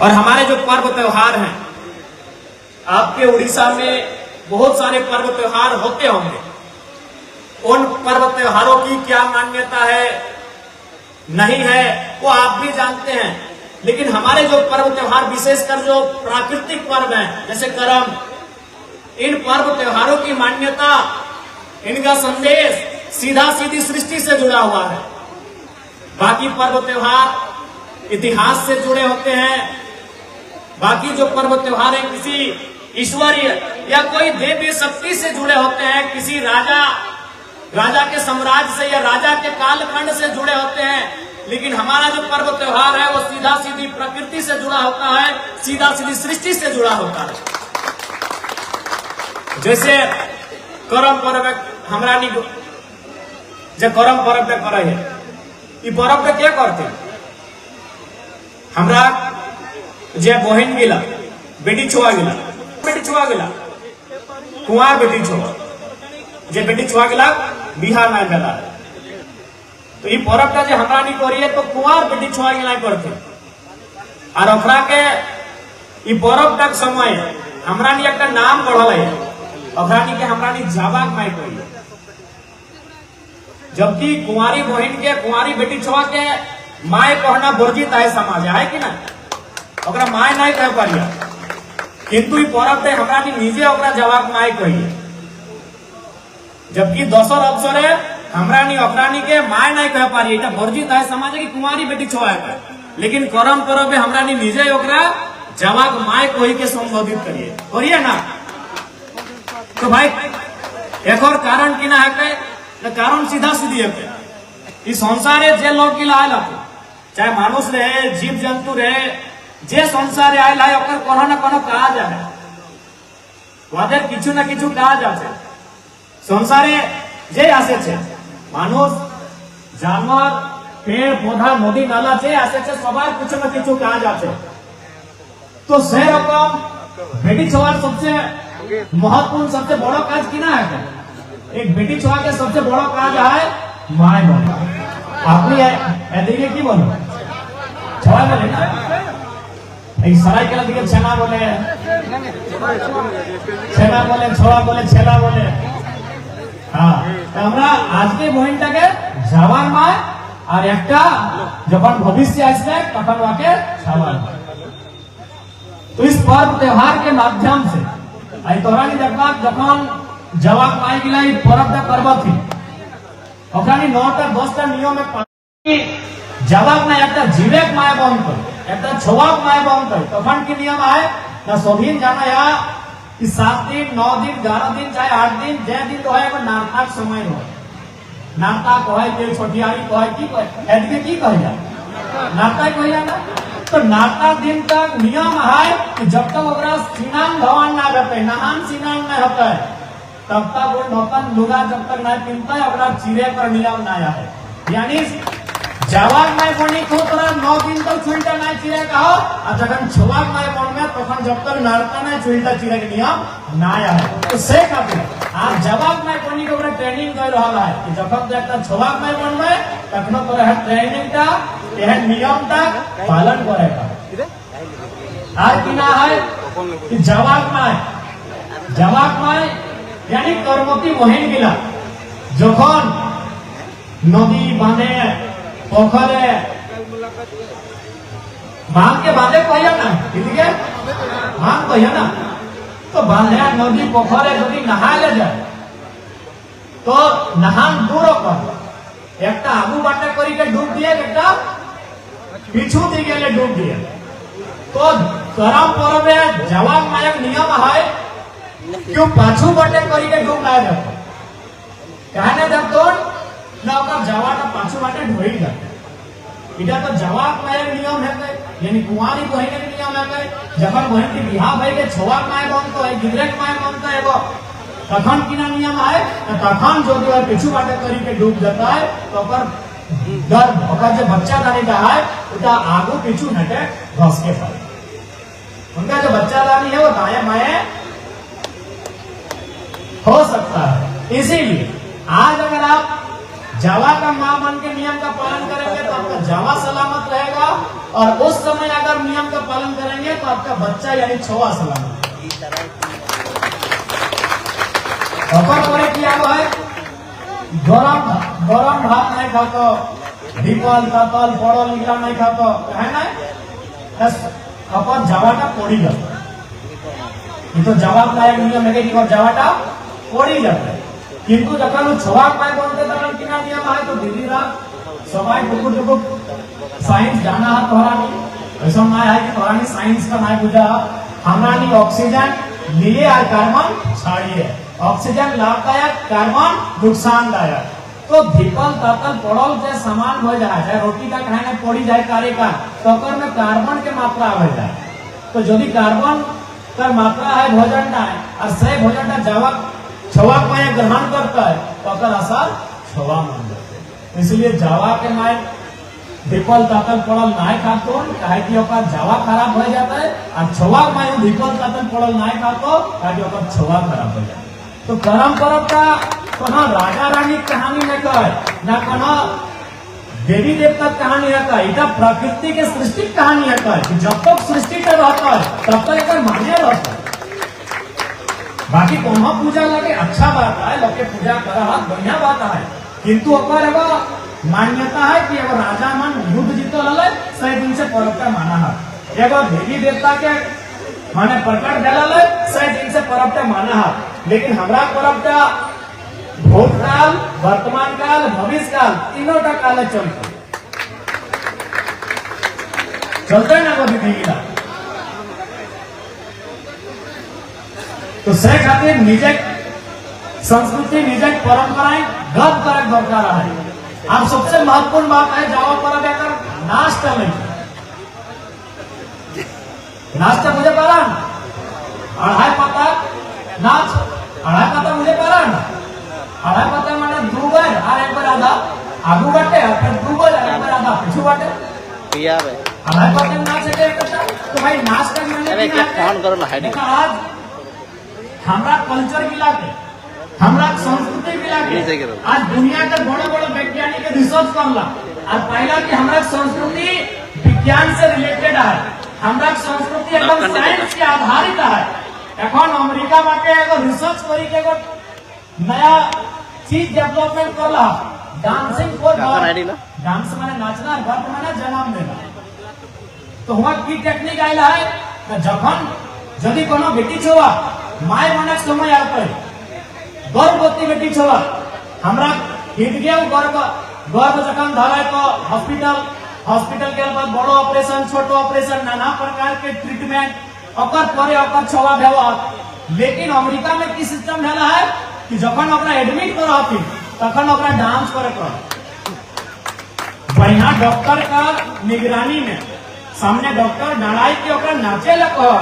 और हमारे जो पर्व त्योहार हैं, आपके उड़ीसा में बहुत सारे पर्व त्योहार होते होंगे। उन पर्व त्योहारों की क्या मान्यता है नहीं है वो आप भी जानते हैं, लेकिन हमारे जो पर्व त्योहार विशेषकर जो प्राकृतिक पर्व हैं जैसे करम, इन पर्व त्योहारों की मान्यता, इनका संदेश सीधा सीधी सृष्टि से जुड़ा हुआ है। बाकी पर्व त्योहार इतिहास से जुड़े होते हैं, बाकी जो पर्व त्योहार है किसी ईश्वरीय या कोई देवी शक्ति से जुड़े होते हैं, किसी राजा के साम्राज्य से या राजा के कालखंड से जुड़े होते हैं। लेकिन हमारा जो पर्व त्योहार है वो सीधा सीधी प्रकृति से जुड़ा होता है, सीधा सीधी सृष्टि से जुड़ा होता है। जैसे करम पर्व हमरा जब करम पर्व पे करे है, ये पर्व पे क्या करते हमरा जे बहन गिला बेटी छुआ गिला, कुआर बेटी छुआ जे बेटी छुआ गिला बिहार में गला, तो ये पर्व का जो हमरा नहीं करिए तो कुआर बेटी छुआ गिला करते। और ओकरा के ये पर्व तक समय हमरा नहीं एक नाम बढ़ल है, ओकरा नहीं के हमरा नहीं जावाक माई करिए। जबकि कुंवारी बहन के कुंवारी बेटी छुआ के माए कहना वर्जित है समाज है कि ना, ओकरा माए नहीं कह पारिया, किंतु ई पर्व पे हमरा निजे ओकरा जवाब माए कहिए। जबकि दोसर अवसर है हमरा नहीं ओकरा के माए नहीं कह पारिए, इटा वर्जित है समाज की कुंवारी बेटी छुआ है। लेकिन करम पर्व पे हमरा निजे ओकरा जवाब माए कही के संबोधित करिए ना। तो भाई एक और कारण की ना है, कारण सीधा सीधी है इस संसारे जे लोग की लाल चाहे मानुष रहे जीव जंतु रहे, जे संसारे आयल है ओकर कोनो ना कोनो काज है, वादर किछु ना किछु काज আছে। संसारे जे आसे छे मानुष जानवर पेड़ पौधा नदी नाला जे आसे छे सबार किछु ना किछु काज আছে। तो से रकम बेटी छुआर सबसे महत्वपूर्ण सबसे बड़ा काज की ना है, एक बेटी छुआ के सबसे बड़ा काज है माय बना। आपने देखिए की बोलो छुआ बोले ना, सराय के दिखे छेना बोले, छोड़ा बोले, छेला बोले। हाँ तो हमरा आज के बहनटाके जावार माय और एकटा जखन भविष्य आसबे तखन वाके छावार माय। तो इस पर्व त्योहार के माध्यम से आई तोरानी देखबा जखन जवाक माय गिला ई पर्व करबा थी ओकरा 9टा 10टा नियम में जवाक ना एकटा जीवेक माय बंद कर एकटा छवाक माय बंद कर तखन की नियम है ना सभी जाना या कि 7 दिन 9 दिन 11 दिन चाहे 8 दिन जे दिन रहे एगो नाटक समय रहे। नाटक कहे के छोटियारी कहे की कहे एदके की कहे जा नाटक कहे ना। तो नाटक दिन तक नियम है कि जब तक ओकरा स्नान धोवान ना रहते, नहान स्नान ना होता है, तब तक वो नौतन लुगा जब तक नहीं पिनता है ओकरा चिरे पर नियम ना है। यानी जवाक माय बनी को तोरा 9 दिन तक छुलटा नहीं चिरे का हो, और जखन छवाक माय बन में तखन जब तक नरता नहीं छुलटा चिरे के नियम ना है। तो से खातिर आज जवाक माय बनी के ओकरा ट्रेनिंग दे रहल है कि जखन तक छवाक माय बन में तखन तोरा है ट्रेनिंग का एहन नियम तक पालन करेगा। आर की ना है कि जवाक माय यानी कर्मती बहन गिला जखन नदी बांधे पोखरे बांध के बांधे कहिया ना, ठीक है बांध कहिया ना, तो बांधे नदी पोखरे यदि नहा ले जाए तो नहान दूर कर एक आगू बाटे करी के डूब दिए, एक पीछू दी गए डूब दिए। तो करम पर्व में जवाब मायक नियम है क्यों पाछू बाटे करी के डूब ना जाए, कहने जब तो ना जवाब पाछू बाटे ढोई जाते। इटा तो जवाब मायक नियम है यानी कुंवारी बहन के नियम है। जब बहन की बिहार भाई के छवाक माय बनता है गिदरेक माय बनता है वो तखन की ना नियम है, तखन जो है पीछू बाटे करी के डूब जाता है तो दर जो बच्चा दानी का है उनका आगू पीछू हटे घस के पड़े। उनका जो बच्चा दानी है वो दाएं बाएं हो सकता है। इसीलिए आज अगर आप जावा का माँ बन के नियम का पालन करेंगे तो आपका जावा सलामत रहेगा, और उस समय अगर नियम का पालन करेंगे तो आपका बच्चा यानी छवा सलामत। और क्या है, गरम गरम भात नहीं खातो, ढीपल तातल पड़ो लिखला नहीं खातो है ना, अपन जावाटा पड़ी जाता है। ये तो जवाब लायक नियम है कि जावाटा पड़ी जाता है, किंतु जब छवा पाए बोलते तक किना नियम है तो धीरे धीरे सबाई टुकुर टुकुर साइंस जाना है तोहरा नहीं, ऐसा ना है कि तोहरा नहीं साइंस का ना बुझा, हमरा नहीं ऑक्सीजन लिए और कार्बन छाड़िए, ऑक्सीजन लाभदायक कार्बन नुकसानदायक। तो ढीपल तातल पड़ल से समान हो जाए, चाहे रोटी का खाने पड़ी जाए कार्य का, तो में कार्बन के मात्रा हो जाए, तो यदि कार्बन का मात्रा है भोजन का और सही भोजन का जावा छवा पाए ग्रहण करता है तो असर छवा मान जाते हैं। इसलिए जावा के माए ढीपल तातल पड़ल ना खातो, कहे कि जावा खराब हो जाता है, और छवा माए ढीपल तातल पड़ल ना खातो कहे छवा खराब हो जाता है। तो गरम पर्व का कोनो राजा रानी कहानी न कहे, ना कोनो देवी देवता कहानी रहता है, इधर प्रकृति के सृष्टि कहानी रहता है कि जब तक सृष्टि का रहता है तब तक एक मान्य रहता है। बाकी कोनो पूजा लगे अच्छा बात है, लोग के पूजा करा बढ़िया बात है, किंतु अगर एगो मान्यता है कि एगो राजा मन युद्ध जीतो लले सही दिन से पर्व का माना है, एगो देवी देवता के माने प्रकट दिला सही दिन से पर्व का माना है, लेकिन हमारा पर्व का भूतकाल वर्तमान काल भविष्य काल तीनों का काल चलते ना वो दीदी। तो से खातिर निजे संस्कृति निजे परंपराएं गद करे दरकार है। अब सबसे महत्वपूर्ण बात है जावा पर्व एकर नाश्ता नहीं, नाश्ता मुझे पता अढ़ाई पता नाच अढ़ाई पता मुझे पता अढ़ाई पता मैंने दो बार और एक बार आधा आगू बाटे और फिर दो बार और एक बार आधा पीछू बाटे अढ़ाई पता नाच है करता। तो भाई नाच का मैंने देखा आज हमारा कल्चर मिला के हमारा संस्कृति मिला के आज दुनिया के बड़े बड़े वैज्ञानिक रिसर्च करला, और पहला कि हमारा संस्कृति विज्ञान से रिलेटेड है, हमारा संस्कृति एकदम साइंस के आधारित है। এখন अमेरिका बाटे एगो रिसर्च करी के एगो नया चीज डेवलपमेंट करला, डांसिंग फॉर बर्थ, डांस माने नाचना, बर्थ माने जन्म देना। तो हुआ की टेक्निक आइला है, जखन यदि कोनो बेटी छवा माय माने समय आता है, गर्भवती बेटी छवा हमरा हिट गया गर्भ जखन धराए तो हॉस्पिटल के बाद बड़ो ऑपरेशन छोटो ऑपरेशन नाना प्रकार के ट्रीटमेंट अकर परे अकर छवा भेवा। लेकिन अमेरिका में की सिस्टम है कि जखन ओकरा एडमिट करती तखन ओकरा डांस करे बढ़िया डॉक्टर का निगरानी में सामने डॉक्टर डराई के ओकरा नाचे लगा,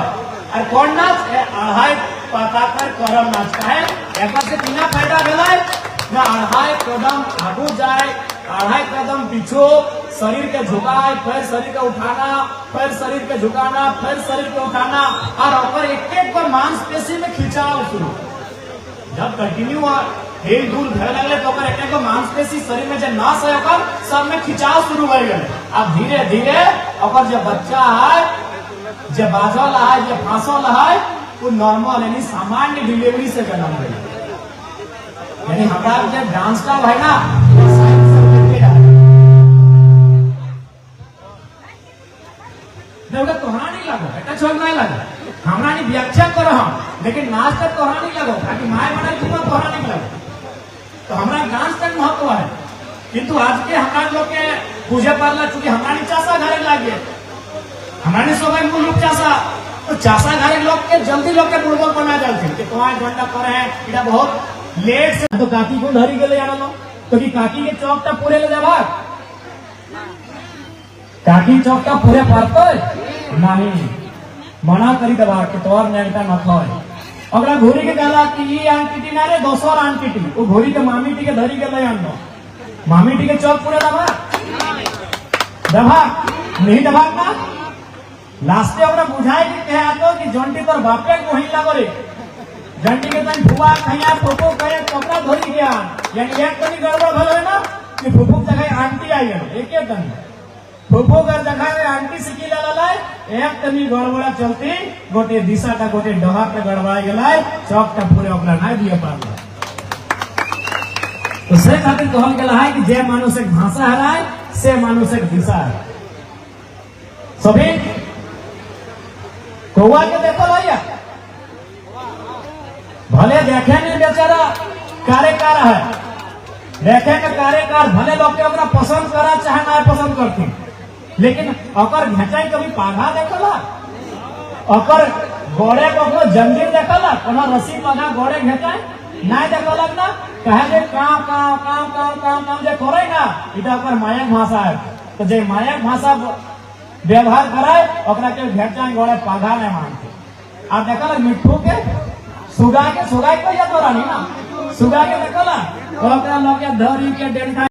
और कौन नाच अढ़ाई पता कर करम नाच का है, एक से तीना फायदा भेला ना अढ़ाई कदम आगू जाए अढ़ाई कदम पीछे शरीर के झुकाए, फिर शरीर के उठाना, फिर शरीर के झुकाना, फिर शरीर के उठाना, और एक एक पर मांसपेशी में खिंचाव शुरू। जब कंटिन्यू हिल डुल भे लगे तो एक एक मांसपेशी शरीर में जो नस है सब में खिंचाव शुरू हो गए। अब धीरे धीरे जो बच्चा है जो बाजल है जो फांसल है वो नॉर्मल यानी सामान्य डिलीवरी से जन्म गई। यानी हमारा जो डांस का है ना तोहरा नहीं लगो बेटा छोड़ नहीं लगो हमरा नहीं व्याख्या करो हम, लेकिन नाच तक तोहरा नहीं लगो ताकि माए बना तुम्हें तोहरा नहीं लगो। तो हमारा डांस तक महत्व है, किंतु आज के हमारा लोग के पूजा पाला चूंकि हमारा नहीं चासा घरे लागे हमारे सब मुल्क चासा, तो चासा घरे लोग के जल्दी लोग के बुड़बक बना जाते कि तुम्हारे घंटा करे हैं बहुत लेट से। तो काकी को धरी गए जाना लो तो कि काकी के चौक तक पूरे ले जावा, काकी चौक का पूरे पड़ते नहीं मना करी दबा के तोर नेटा न खाए। अगला घोरी के कहला कि ये आंटीटी ना रे दोसर आंटीटी, वो घोरी के मामी टी के धरी के ले आनो, मामी टी के चौक पूरे दबा दबा नहीं दबा ना लास्टे ओकरा बुझाए के कहे आतो कि जंटी पर बापे को ही लागो रे, जंटी के तन फुआ खैया फोटो करे कपड़ा धरी गया, यानी एक तनी गड़बड़ भलो है ना कि फुफुक जगह आंटी आई गए एक तनी फुफुक जगह आंटी सिखी लाला एक तनी गड़बड़ा चलती गोटे दिशाटा गोटे डहाटा गड़बड़ा गला चौकटा पूरे ओकरा ना दिए पारल तो से खातिर कहल गेला है कि जे मानुष एक भाषा हराए से मानुष एक दिशा है सभी कौआ के देखो भैया भले देखे में बेचारा कार्यकार है देखे के कार्यकार भले लोग के अपना पसंद करा चाहे ना पसंद करती लेकिन अकर घेचाई कभी पाघा देखला अकर गोड़े को जंजीर देखला कोनो रस्सी पाघा गोड़े घेचाई ना देखला ना कहे जे काम काम काम काम काम काम जे करे ना इटा अकर मायक भाषा है तो जे मायक भाषा व्यवहार कराए ओकरा के घेचाई गोड़े पाघा नहीं मानते आप देखला मिट्ठू के सुगा के कोई तो रानी ना सुगा के देखला ओकरा लोग के धरी के डेंटा